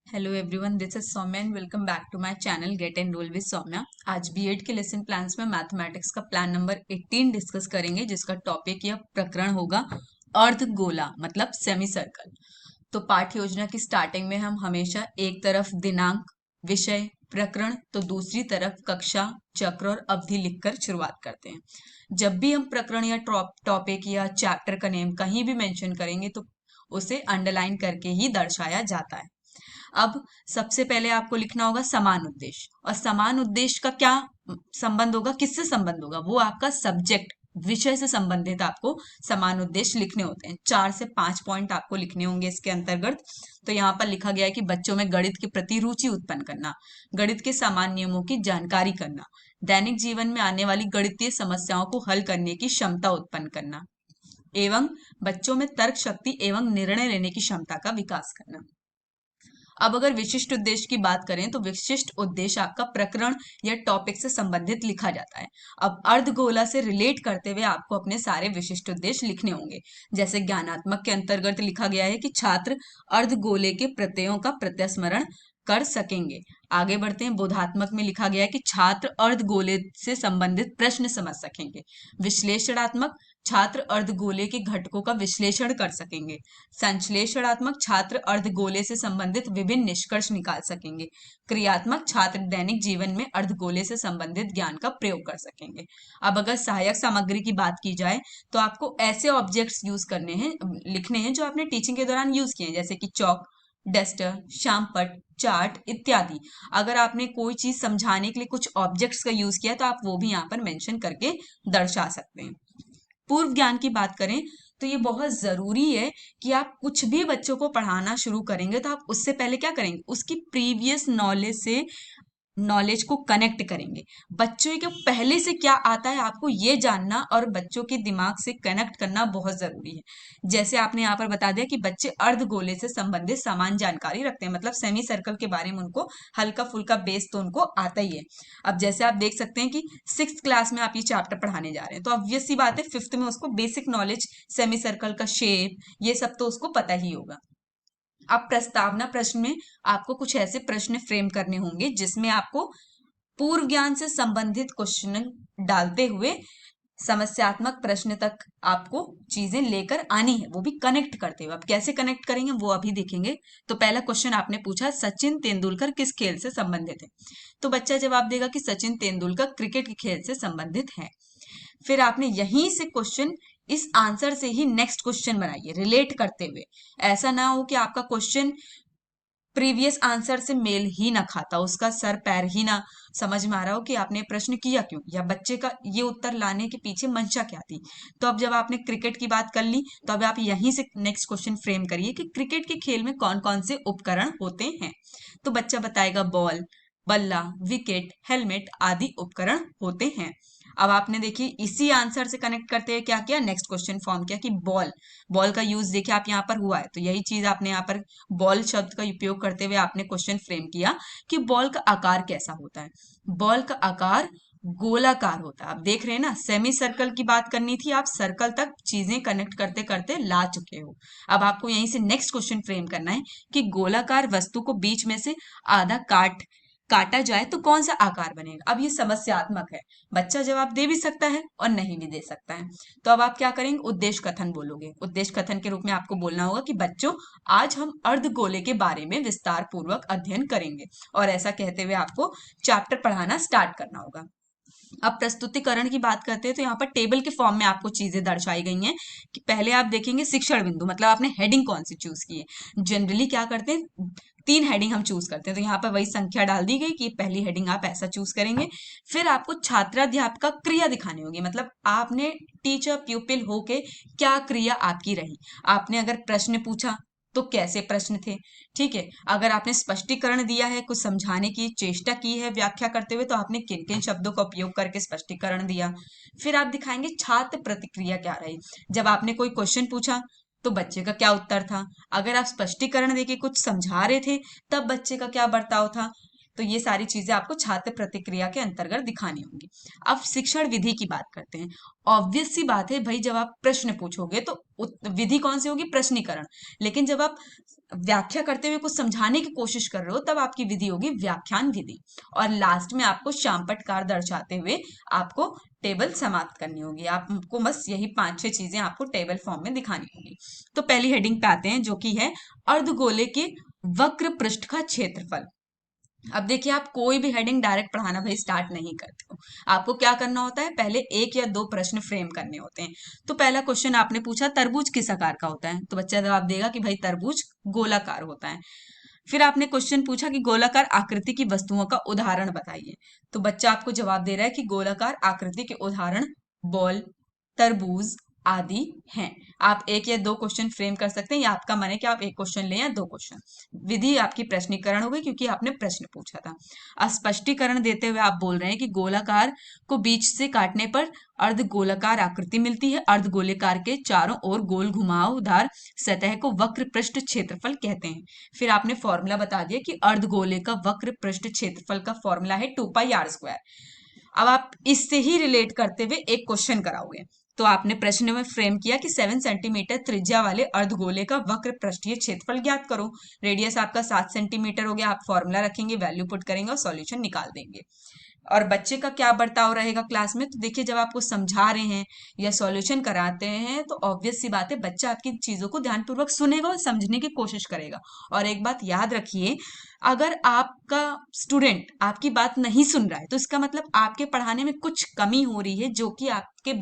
Hello everyone, this is Saumya and welcome back to my channel get enrol with Saumya. आज B Ed के lesson plans में mathematics का plan number 18 discuss करेंगे, जिसका topic या प्रकरण होगा अर्धगोला मतलब सेमी सर्कल। तो पाठ योजना की स्टार्टिंग में हम हमेशा एक तरफ दिनांक, विषय, प्रकरण तो दूसरी तरफ कक्षा, चक्र और अवधि लिखकर शुरुआत करते हैं। जब भी हम प्रकरण या टॉपिक या चैप्टर का नेम कहीं भी मेंशन करेंगे तो उसे अंडरलाइन करके ही दर्शाया जाता है। अब सबसे पहले आपको लिखना होगा समान उद्देश्य, और समान उद्देश्य का क्या संबंध होगा, किससे संबंध होगा, वो आपका सब्जेक्ट विषय से संबंधित आपको समान उद्देश्य लिखने होते हैं। 4 से 5 पॉइंट आपको लिखने होंगे इसके अंतर्गत। तो यहाँ पर लिखा गया है कि बच्चों में गणित के प्रति रुचि उत्पन्न करना, गणित के सामान्य नियमों की जानकारी करना, दैनिक जीवन में आने वाली गणितीय समस्याओं को हल करने की क्षमता उत्पन्न करना, एवं बच्चों में तर्क शक्ति एवं निर्णय लेने की क्षमता का विकास करना। अब अगर विशिष्ट उद्देश्य की बात करें तो विशिष्ट उद्देश्य आपका प्रकरण या टॉपिक से संबंधित लिखा जाता है। अब अर्धगोला से रिलेट करते हुए आपको अपने सारे विशिष्ट उद्देश्य लिखने होंगे। जैसे ज्ञानात्मक के अंतर्गत लिखा गया है कि छात्र अर्धगोले के प्रत्ययों का प्रत्यास्मरण कर सकेंगे। आगे बढ़ते हैं, बोधात्मक में लिखा गया है कि छात्र अर्धगोले से संबंधित प्रश्न समझ सकेंगे। विश्लेषणात्मक, छात्र अर्धगोले के घटकों का विश्लेषण कर सकेंगे। संश्लेषणात्मक, छात्र अर्धगोले से संबंधित विभिन्न निष्कर्ष निकाल सकेंगे। क्रियात्मक, छात्र दैनिक जीवन में अर्धगोले से संबंधित ज्ञान का प्रयोग कर सकेंगे। अब अगर सहायक सामग्री की बात की जाए तो आपको ऐसे ऑब्जेक्ट्स यूज करने हैं, लिखने हैं जो आपने टीचिंग के दौरान यूज किए हैं, जैसे कि चौक, डस्टर, शामपट, चार्ट इत्यादि। अगर आपने कोई चीज समझाने के लिए कुछ ऑब्जेक्ट्स का यूज किया तो आप वो भी यहाँ पर मेंशन करके दर्शा सकते हैं। पूर्व ज्ञान की बात करें तो ये बहुत जरूरी है कि आप कुछ भी बच्चों को पढ़ाना शुरू करेंगे तो आप उससे पहले क्या करेंगे, उसकी प्रीवियस नॉलेज से नॉलेज को कनेक्ट करेंगे। बच्चों को पहले से क्या आता है आपको ये जानना और बच्चों के दिमाग से कनेक्ट करना बहुत जरूरी है। जैसे आपने यहाँ पर बता दिया कि बच्चे अर्धगोले से संबंधित समान जानकारी रखते हैं, मतलब सेमी सर्कल के बारे में उनको हल्का फुल्का बेस तो उनको आता ही है। अब जैसे आप देख सकते हैं कि 6th क्लास में आप ये चैप्टर पढ़ाने जा रहे हैं, तो ऑब्वियस सी बात है 5th में उसको बेसिक नॉलेज सेमी सर्कल का शेप ये सब तो उसको पता ही होगा। अब प्रस्तावना प्रश्न में आपको कुछ ऐसे प्रश्न फ्रेम करने होंगे जिसमें आपको पूर्व ज्ञान से संबंधित क्वेश्चन डालते हुए समस्यात्मक प्रश्न तक आपको चीजें लेकर आनी है, वो भी कनेक्ट करते हुए। अब कैसे कनेक्ट करेंगे वो अभी देखेंगे। तो पहला क्वेश्चन आपने पूछा, सचिन तेंदुलकर किस खेल से संबंधित है? तो बच्चा जवाब देगा कि सचिन तेंदुलकर क्रिकेट के खेल से संबंधित है। फिर आपने यहीं से क्वेश्चन, इस आंसर से ही नेक्स्ट क्वेश्चन बनाइए रिलेट करते हुए। ऐसा ना हो कि आपका क्वेश्चन प्रीवियस आंसर से मेल ही ना खाता, उसका सर पैर ही ना समझ में आ रहा हो कि आपने प्रश्न किया क्यों, या बच्चे का ये उत्तर लाने के पीछे मंशा क्या थी। तो अब जब आपने क्रिकेट की बात कर ली तो अब आप यहीं से नेक्स्ट क्वेश्चन फ्रेम करिए कि क्रिकेट के खेल में कौन कौन से उपकरण होते हैं। तो बच्चा बताएगा बॉल, बल्ला, विकेट, हेलमेट आदि उपकरण होते हैं। अब आपने देखिए इसी आंसर से कनेक्ट करते हुए क्या किया, नेक्स्ट क्वेश्चन फॉर्म किया कि बॉल, बॉल का यूज देखिए आप यहाँ पर हुआ है, तो यही चीज आपने यहाँ पर बॉल शब्द का उपयोग करते हुए आपने क्वेश्चन फ्रेम किया कि बॉल का आकार कैसा होता है। बॉल का आकार गोलाकार होता है। आप देख रहे हैं ना, सेमी सर्कल की बात करनी थी, आप सर्कल तक चीजें कनेक्ट करते करते ला चुके हो। अब आपको यहीं से नेक्स्ट क्वेश्चन फ्रेम करना है कि गोलाकार वस्तु को बीच में से आधा काटा जाए तो कौन सा आकार बनेगा। अब ये समस्यात्मक है, बच्चा जवाब दे भी सकता है और नहीं भी दे सकता है। तो अब आप क्या करेंगे, उद्देश्य कथन बोलोगे। उद्देश्य कथन के रूप में आपको बोलना होगा कि बच्चों आज हम अर्धगोले के बारे में विस्तार पूर्वक अध्ययन करेंगे, और ऐसा कहते हुए आपको चैप्टर पढ़ाना स्टार्ट करना होगा। अब प्रस्तुतिकरण की बात करते हैं तो यहाँ पर टेबल के फॉर्म में आपको चीजें दर्शाई गई हैं कि पहले आप देखेंगे शिक्षण बिंदु, मतलब आपने हेडिंग कौन सी चूज की है। जनरली क्या करते हैं, 3 हेडिंग हम चूज करते हैं, तो यहाँ पर वही संख्या डाल दी गई कि पहली हेडिंग आप ऐसा चूज करेंगे। फिर आपको छात्राध्यापक क्रिया दिखानी होगी, मतलब आपने टीचर प्यूपिल होके क्या क्रिया आपकी रही। आपने अगर प्रश्न पूछा तो कैसे प्रश्न थे, ठीक है। अगर आपने स्पष्टीकरण दिया है, कुछ समझाने की चेष्टा की है व्याख्या करते हुए, तो आपने किन किन शब्दों का उपयोग करके स्पष्टीकरण दिया। फिर आप दिखाएंगे छात्र प्रतिक्रिया क्या रही, जब आपने कोई क्वेश्चन पूछा तो बच्चे का क्या उत्तर था। अगर आप स्पष्टीकरण देके कुछ समझा रहे थे तब बच्चे का क्या बर्ताव था। तो ये सारी चीजें आपको छात्र प्रतिक्रिया के अंतर्गत दिखानी होंगी। अब शिक्षण विधि की बात करते हैं। ऑब्वियस सी बात है भाई, जब आप प्रश्न पूछोगे तो विधि कौन सी होगी? प्रश्नीकरण। लेकिन जब आप व्याख्या करते हुए कुछ समझाने की कोशिश कर रहे हो तब आपकी विधि होगी व्याख्यान विधि। और लास्ट में आपको शामपटकार दर्शाते हुए आपको टेबल समाप्त करनी होगी। आपको बस यही 5-6 चीजें आपको टेबल फॉर्म में दिखानी होगी। तो पहली हेडिंग पे आते हैं, जो कि है अर्धगोले के वक्र पृष्ठ का क्षेत्रफल। अब देखिए, आप कोई भी हेडिंग डायरेक्ट पढ़ाना भाई स्टार्ट नहीं करते हो। आपको क्या करना होता है, पहले 1 या 2 प्रश्न फ्रेम करने होते हैं। तो पहला क्वेश्चन आपने पूछा तरबूज किस आकार का होता है, तो बच्चा जवाब देगा कि भाई तरबूज गोलाकार होता है। फिर आपने क्वेश्चन पूछा कि गोलाकार आकृति की वस्तुओं का उदाहरण बताइए, तो बच्चा आपको जवाब दे रहा है कि गोलाकार आकृति के उदाहरण बॉल, तरबूज आदि हैं। आप 1 या 2 क्वेश्चन फ्रेम कर सकते हैं, या आपका मन है कि आप 1 क्वेश्चन लें या 2 क्वेश्चन। विधि आपकी प्रश्नीकरण हो गई क्योंकि आपने प्रश्न पूछा था। स्पष्टीकरण देते हुए आप बोल रहे हैं कि गोलाकार को बीच से काटने पर अर्धगोलाकार आकृति मिलती है। अर्धगोलाकार के चारों ओर गोल घुमावदार सतह को वक्र पृष्ठ क्षेत्रफल कहते हैं। फिर आपने फॉर्मूला बता दिया कि अर्धगोले का वक्र पृष्ठ क्षेत्रफल का फॉर्मूला है 2πr²। अब आप इससे ही रिलेट करते हुए एक क्वेश्चन कराओगे। तो आपने प्रश्न में फ्रेम किया कि 7 सेंटीमीटर त्रिज्या वाले अर्धगोले का वक्र पृष्ठीय क्षेत्रफल ज्ञात करो। रेडियस आपका 7 सेंटीमीटर हो गया। आप फॉर्मूला रखेंगे, वैल्यू पुट करेंगे और सॉल्यूशन निकाल देंगे। और बच्चे का क्या बर्ताव रहेगा क्लास में, तो देखिए, जब आपको समझा रहे हैं या सॉल्यूशन कराते हैं तो ऑब्वियस सी बात है, बच्चा आपकी चीजों को ध्यानपूर्वक सुनेगा और समझने की कोशिश करेगा। और एक बात याद रखिए, अगर आपका स्टूडेंट आपकी बात नहीं सुन रहा है तो इसका मतलब आपके पढ़ाने में कुछ कमी हो रही है, जो कि आपके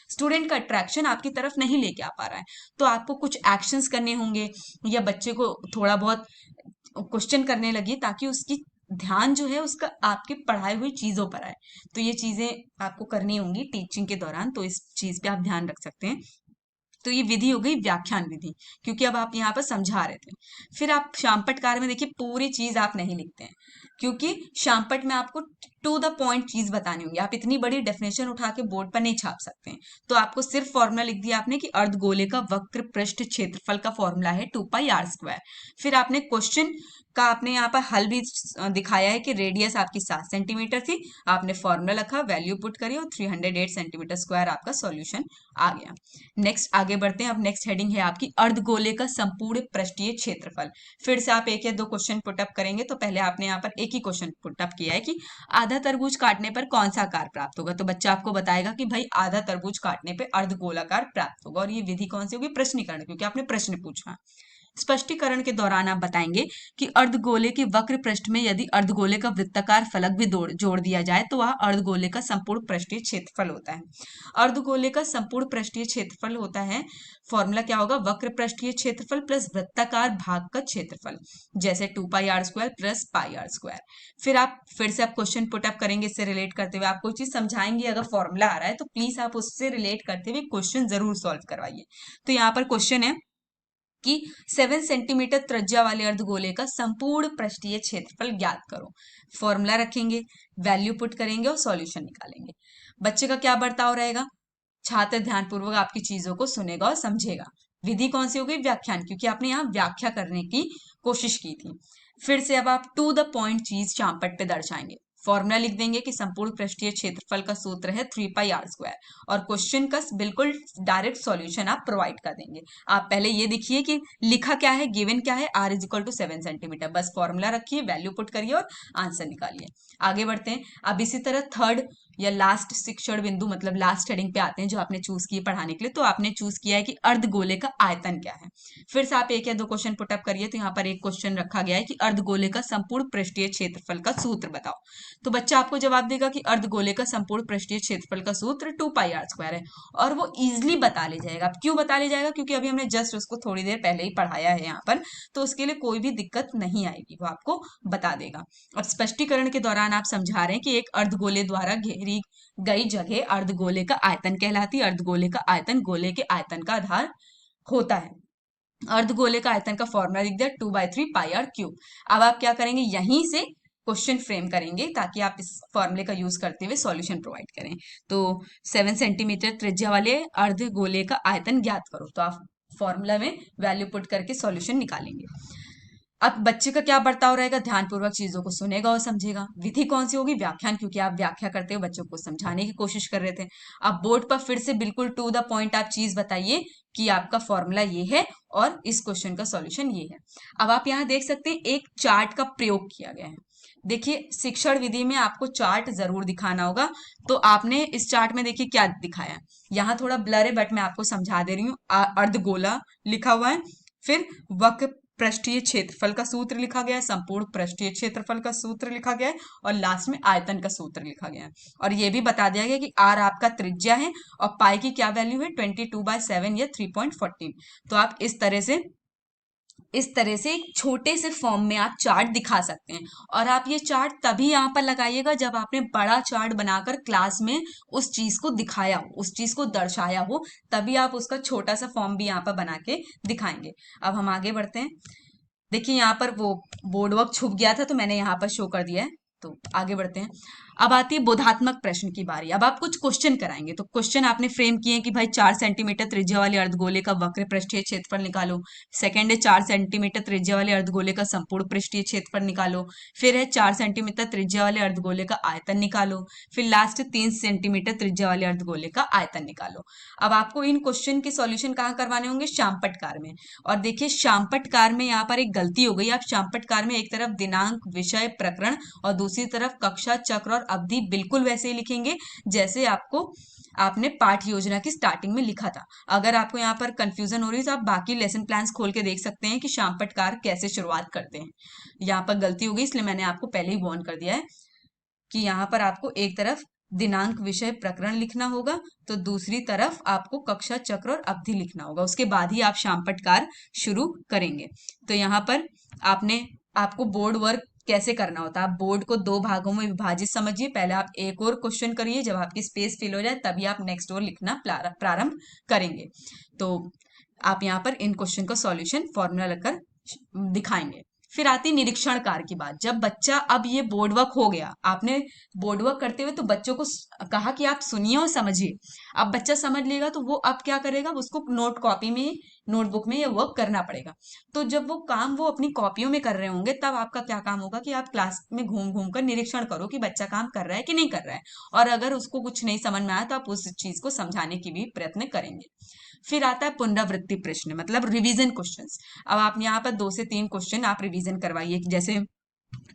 स्टूडेंट का अट्रैक्शन आपकी तरफ नहीं लेके आ पा रहा है। तो आपको कुछ एक्शंस करने होंगे, या बच्चे को थोड़ा बहुत क्वेश्चन करने लगी ताकि उसकी ध्यान जो है उसका आपके पढ़ाई हुई चीजों पर आए। तो ये चीजें आपको करनी होंगी टीचिंग के दौरान, तो इस चीज पे आप ध्यान रख सकते हैं। तो ये विधि हो गई व्याख्यान विधि, क्योंकि अब आप यहाँ पर समझा रहे थे। फिर आप शामपटकार में देखिए, पूरी चीज आप नहीं लिखते हैं, क्योंकि शामपट में आपको टू द पॉइंट चीज बतानी होगी। आप इतनी बड़ी डेफिनेशन उठा के बोर्ड पर नहीं छाप सकते हैं। तो आपको सिर्फ फॉर्मूला लिख दिया आपने कि अर्धगोले का वक्र पृष्ठ क्षेत्रफल का फॉर्मूला है 2πr²। फिर आपने क्वेश्चन का आपने यहाँ पर हल भी दिखाया है कि रेडियस आपकी 7 सेंटीमीटर थी। आपने फॉर्मूला रखा, वैल्यू पुट करी और 308 सेंटीमीटर स्क्वायर आपका सॉल्यूशन आ गया। नेक्स्ट आगे बढ़ते हैं। अब नेक्स्ट हेडिंग है आपकी अर्धगोले का संपूर्ण पृष्ठीय क्षेत्रफल। फिर से आप 1 या 2 क्वेश्चन पुटअप करेंगे। तो पहले आपने यहाँ पर एक ही क्वेश्चन पुटअप किया है कि आधा तरबूज काटने पर कौन सा आकार प्राप्त होगा। तो बच्चा आपको बताएगा कि भाई आधा तरबूज काटने पर अर्धगोलाकार प्राप्त होगा। और ये विधि कौन सी होगी? प्रश्नीकरण, क्योंकि आपने प्रश्न पूछा। स्पष्टीकरण के दौरान आप बताएंगे कि अर्धगोले के वक्र पृष्ठ में यदि अर्धगोले का वृत्ताकार फलक भी जोड़ दिया जाए तो वह अर्धगोले का संपूर्ण पृष्ठीय क्षेत्रफल होता है। अर्धगोले का संपूर्ण पृष्ठीय क्षेत्रफल होता है, फॉर्मूला क्या होगा? वक्र पृष्ठीय क्षेत्रफल प्लस वृत्ताकार भाग का क्षेत्रफल, जैसे 2πr² प्लस πr²। फिर आप फिर से आप क्वेश्चन पुटअप करेंगे, इससे रिलेट करते हुए आप कोई चीज समझाएंगे। अगर फॉर्मूला आ रहा है तो प्लीज आप उससे रिलेट करते हुए क्वेश्चन जरूर सॉल्व करवाइए। तो यहाँ पर क्वेश्चन है कि 7 सेंटीमीटर त्रिज्या वाले अर्धगोले का संपूर्ण पृष्ठीय क्षेत्रफल ज्ञात करो। फॉर्मूला रखेंगे, वैल्यू पुट करेंगे और सॉल्यूशन निकालेंगे। बच्चे का क्या बर्ताव रहेगा? छात्र ध्यानपूर्वक आपकी चीजों को सुनेगा और समझेगा। विधि कौन सी हो गई? व्याख्यान, क्योंकि आपने यहाँ व्याख्या करने की कोशिश की थी। फिर से अब आप टू द पॉइंट चीज चांपट पे दर्शाएंगे। फॉर्मूला लिख देंगे कि संपूर्ण पृष्ठीय क्षेत्रफल का सूत्र है 3πr²। और क्वेश्चन का बिल्कुल डायरेक्ट सॉल्यूशन आप प्रोवाइड कर देंगे। आप पहले ये देखिए कि लिखा क्या है, गिवन क्या है, r = 7 सेंटीमीटर। बस फॉर्मूला रखिए, वैल्यू पुट करिए और आंसर निकालिए। आगे बढ़ते हैं। अब इसी तरह थर्ड या लास्ट शिक्षण बिंदु, मतलब लास्ट हेडिंग पे आते हैं, जो आपने चूज की पढ़ाने के लिए। तो आपने चूज किया है कि अर्धगोले का आयतन क्या है। फिर से आप 1 या 2 क्वेश्चन पुटअप करिए। तो यहाँ पर एक क्वेश्चन रखा गया है कि अर्धगोले का संपूर्ण पृष्ठीय क्षेत्रफल का सूत्र बताओ। तो बच्चा आपको जवाब देगा कि अर्धगोले का संपूर्ण पृष्ठीय क्षेत्रफल का सूत्र 2πr² है। और वो इजिली बता ले जाएगा। अब क्यों बता ले जाएगा? क्योंकि अभी हमने जस्ट उसको थोड़ी देर पहले ही पढ़ाया है यहाँ पर, तो उसके लिए कोई भी दिक्कत नहीं आएगी, वो आपको बता देगा। अब स्पष्टीकरण के दौरान आप समझा रहे हैं कि एक अर्धगोले द्वारा घेरी गई जगह अर्धगोले का आयतन कहलाती है। अर्धगोले का आयतन गोले के आयतन का आधार होता है। अर्धगोले का आयतन का फॉर्मूला लिख दिया 2/3πr³। अब आप क्या करेंगे? यहीं से क्वेश्चन फ्रेम करेंगे ताकि आप इस फॉर्मूले का यूज करते हुए सॉल्यूशन प्रोवाइड करें। तो 7 सेंटीमीटर त्रिज्या वाले अर्धगोले का आयतन ज्ञात करो। तो आप फॉर्मूला में वैल्यू पुट करके सॉल्यूशन निकालेंगे। अब बच्चे का क्या बर्ताव रहेगा, ध्यानपूर्वक चीजों को सुनेगा और समझेगा। विधि कौन सी होगी, व्याख्यान, क्योंकि आप व्याख्या करते हुए बच्चों को समझाने की कोशिश कर रहे थे। अब बोर्ड पर फिर से बिल्कुल टू द पॉइंट आप चीज बताइए कि आपका फॉर्मूला ये है और इस क्वेश्चन का सॉल्यूशन ये है। अब आप यहाँ देख सकते हैं एक चार्ट का प्रयोग किया गया है। देखिए शिक्षण विधि में आपको चार्ट जरूर दिखाना होगा, तो आपने इस चार्ट में देखिए क्या दिखाया है। यहाँ थोड़ा ब्लर है बट मैं आपको समझा दे रही हूँ। अर्धगोला लिखा हुआ है, फिर वक्र पृष्ठीय क्षेत्रफल का सूत्र लिखा गया है, संपूर्ण पृष्ठीय क्षेत्रफल का सूत्र लिखा गया है और लास्ट में आयतन का सूत्र लिखा गया है। और ये भी बता दिया गया कि आर आपका त्रिज्या है और पाई की क्या वैल्यू है 22/7 या 3.14। तो आप इस तरह से एक छोटे से फॉर्म में आप चार्ट दिखा सकते हैं। और आप ये चार्ट तभी यहाँ पर लगाइएगा जब आपने बड़ा चार्ट बनाकर क्लास में उस चीज को दिखाया हो, उस चीज को दर्शाया हो, तभी आप उसका छोटा सा फॉर्म भी यहाँ पर बना के दिखाएंगे। अब हम आगे बढ़ते हैं। देखिए यहाँ पर वो बोर्ड वर्क छुप गया था तो मैंने यहाँ पर शो कर दिया है। तो आगे बढ़ते हैं। अब आती है बोधात्मक प्रश्न की बारी। अब आप कुछ क्वेश्चन कराएंगे, तो क्वेश्चन आपने फ्रेम किए हैं कि भाई 4 सेंटीमीटर त्रिज्या वाले अर्धगोले का वक्र पृष्ठीय क्षेत्रफल निकालो। सेकंड है 4 सेंटीमीटर त्रिज्या वाले अर्धगोले का संपूर्ण पृष्ठीय क्षेत्रफल निकालो। फिर है 4 सेंटीमीटर त्रिज्या वाले अर्धगोले का आयतन निकालो। फिर लास्ट 3 सेंटीमीटर त्रिज्या वाले अर्धगोले का आयतन निकालो। अब आपको इन क्वेश्चन के सॉल्यूशन कहाँ करवाने होंगे, शामपटकार में। और देखिए शामपटकार में यहाँ पर एक गलती हो गई। आप शामपटकार में एक तरफ दिनांक, विषय, प्रकरण और दूसरी तरफ कक्षा, चक्र और अवधि बिल्कुल वैसे ही लिखेंगे जैसे आपने पाठ योजना की स्टार्टिंग में लिखा था। अगर आपको यहाँ पर कंफ्यूजन हो रही है तो आप बाकी लेसन प्लान्स खोल के देख सकते हैं कि शामपटकार कैसे शुरुआत करते हैं। यहाँ पर गलती हो गई इसलिए मैंने आपको पहले ही वार्न कर दिया है कि यहाँ पर आपको एक तरफ दिनांक, विषय, प्रकरण लिखना होगा, तो दूसरी तरफ आपको कक्षा, चक्र और अवधि लिखना होगा। उसके बाद ही आप शामपटकार शुरू करेंगे। तो यहाँ पर आपको बोर्ड वर्क कैसे करना होता है, आप बोर्ड को 2 भागों में विभाजित समझिए। पहले आप एक और क्वेश्चन करिए, जब आपकी स्पेस फिल हो जाए तभी आप नेक्स्ट और लिखना प्रारंभ करेंगे। तो आप यहाँ पर इन क्वेश्चन का सॉल्यूशन फॉर्मूला लगकर दिखाएंगे। फिर आती निरीक्षण कार्य की बात। जब बच्चा, अब ये बोर्ड वर्क हो गया, आपने बोर्ड वर्क करते हुए तो बच्चों को कहा कि आप सुनिए और समझिए। अब बच्चा समझ लेगा तो वो अब क्या करेगा, उसको नोट कॉपी में, नोटबुक में ये वर्क करना पड़ेगा। तो जब वो काम वो अपनी कॉपियों में कर रहे होंगे तब आपका क्या काम होगा कि आप क्लास में घूम घूम कर निरीक्षण करो कि बच्चा काम कर रहा है कि नहीं कर रहा है। और अगर उसको कुछ नहीं समझ में आया तो आप उस चीज को समझाने की भी प्रयत्न करेंगे। फिर आता है पुनरावृत्ति प्रश्न, मतलब रिवीजन क्वेश्चंस। अब आप यहाँ पर 2 से 3 क्वेश्चन आप रिवीजन करवाइए। जैसे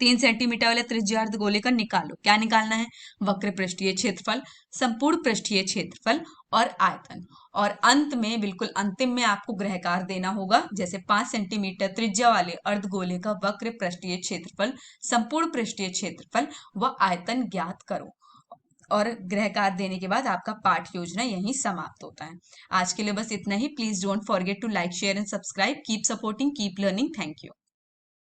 3 सेंटीमीटर वाले त्रिज्या अर्धगोले का निकालो। क्या निकालना है, वक्र पृष्ठीय क्षेत्रफल, संपूर्ण पृष्ठीय क्षेत्रफल और आयतन। और अंत में, बिल्कुल अंतिम में आपको गृहकार देना होगा। जैसे 5 सेंटीमीटर त्रिज्या वाले अर्धगोले का वक्र पृष्ठीय क्षेत्रफल, संपूर्ण पृष्ठीय क्षेत्रफल व आयतन ज्ञात करो। और गृहकार देने के बाद आपका पाठ योजना यहीं समाप्त होता है। आज के लिए बस इतना ही। Please don't forget to like, share and subscribe. Keep supporting, keep learning. Thank you.